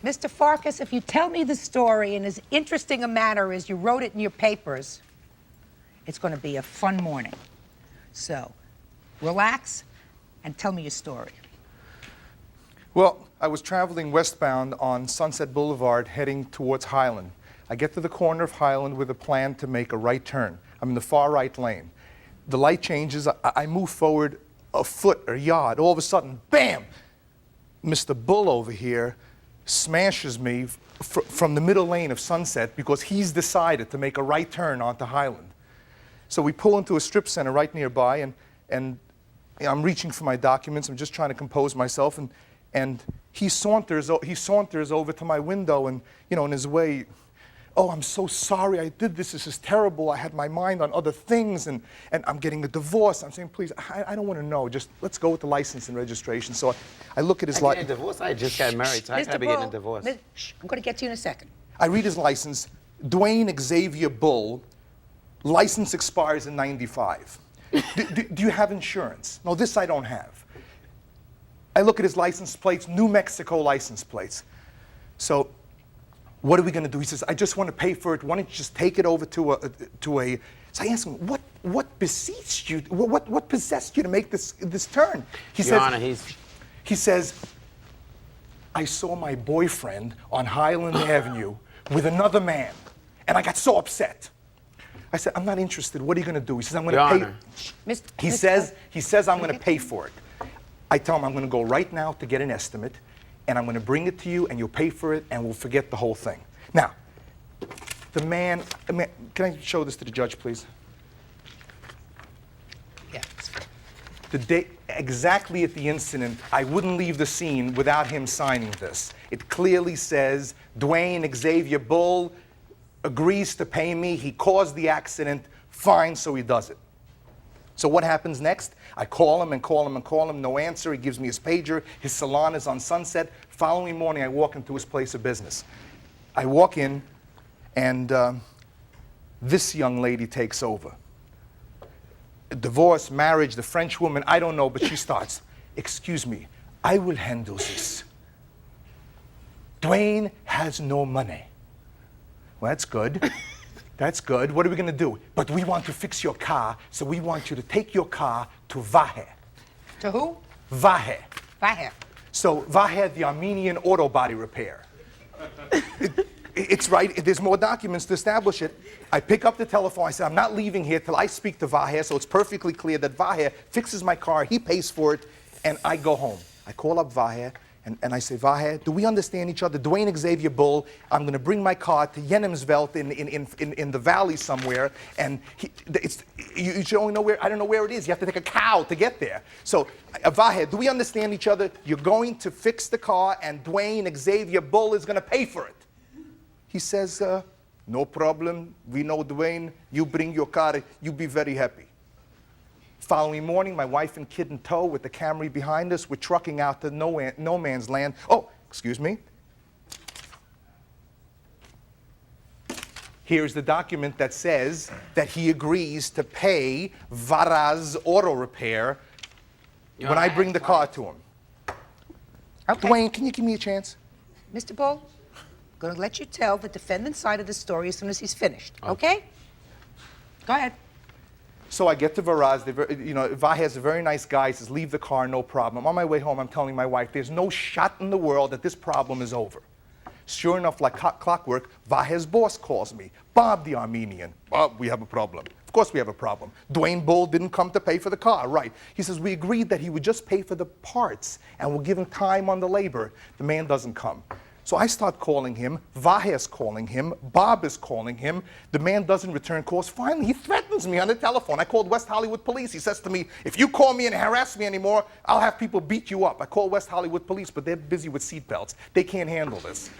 Mr. Farkas, if you tell me the story in as interesting a manner as you wrote it in your papers, it's going to be a fun morning. So, relax and tell me your story. Well, I was traveling westbound on Sunset Boulevard heading towards Highland. I get to the corner of Highland with a plan to make a right turn. I'm in the far right lane. The light changes. I move forward a foot or a yard. All of a sudden, bam! Mr. Bull over here smashes me from the middle lane of Sunset because he's decided to make a right turn onto Highland. So we pull into a strip center right nearby, and I'm reaching for my documents. I'm just trying to compose myself, and he saunters over to my window, and in his way, "Oh, I'm so sorry I did this. This is terrible. I had my mind on other things, and I'm getting a divorce." I'm saying, "Please, I don't want to know. Just let's go with the license and registration." So I look at his license. Getting a divorce? I just got married, so I can't be getting a divorce. I'm going to get to you in a second. I read his license. Dwayne Xavier Bull, license expires in '95. Do you have insurance? No, this I don't have. I look at his license plates, New Mexico license plates. So what are we going to do? He says, "I just want to pay for it. Why don't you just take it over to a." So I ask him, what beseeched you? What possessed you to make this turn? Your Honor, he says, "I saw my boyfriend on Highland Avenue with another man, and I got so upset." I said, "I'm not interested. What are you going to do?" He says, "I'm going to pay." Honor. He says, "I'm going to pay for it." I tell him, "I'm going to go right now to get an estimate, and I'm going to bring it to you, and you'll pay for it, and we'll forget the whole thing." Now, the man, can I show this to the judge, please? Yeah. The day, exactly at the incident, I wouldn't leave the scene without him signing this. It clearly says, Dwayne Xavier Bull agrees to pay me. He caused the accident. Fine, so he does it. So what happens next? I call him and call him and call him. No answer. He gives me his pager. His salon is on Sunset. Following morning, I walk into his place of business. I walk in, and this young lady takes over. Divorce, marriage, the French woman, I don't know, but she starts, "Excuse me, I will handle this. Dwayne has no money." Well, that's good. That's good. What are we going to do? "But we want to fix your car, so we want you to take your car to Vahe." To who? Vahe. Vahe. So Vahe, the Armenian auto body repair. It's right. There's more documents to establish it. I pick up the telephone. I say, "I'm not leaving here till I speak to Vahe," so it's perfectly clear that Vahe fixes my car. He pays for it, and I go home. I call up Vahe, and I say, "Vahe, do we understand each other? Dwayne Xavier Bull, I'm going to bring my car to Jenemsveld in the valley somewhere, and you should only know where. I don't know where it is. You have to take a cow to get there. So, Vahe, do we understand each other? You're going to fix the car, and Dwayne Xavier Bull is going to pay for it." He says, "No problem. We know Dwayne. You bring your car. You'll be very happy." Following morning, my wife and kid in tow with the Camry behind us, we're trucking out to no man's land. Oh, excuse me. Here's the document that says that he agrees to pay Varaz Auto Repair when I bring the car to him. Okay. Dwayne, can you give me a chance? Mr. Bull, I'm going to let you tell the defendant's side of the story as soon as he's finished, okay? Go ahead. So I get to Varaz. Vahe's a very nice guy. He says, "Leave the car, no problem." On my way home, I'm telling my wife, there's no shot in the world that this problem is over. Sure enough, like clockwork, Vahe's boss calls me. "Bob, the Armenian." "Bob, we have a problem." "Of course we have a problem. Dwayne Bull didn't come to pay for the car." "Right." He says, "We agreed that he would just pay for the parts, and we'll give him time on the labor." The man doesn't come. So I start calling him. Vahe is calling him. Bob is calling him. The man doesn't return calls. Finally, he threatens me on the telephone. I called West Hollywood Police. He says to me, "If you call me and harass me anymore, I'll have people beat you up." I call West Hollywood Police, but they're busy with seatbelts. They can't handle this.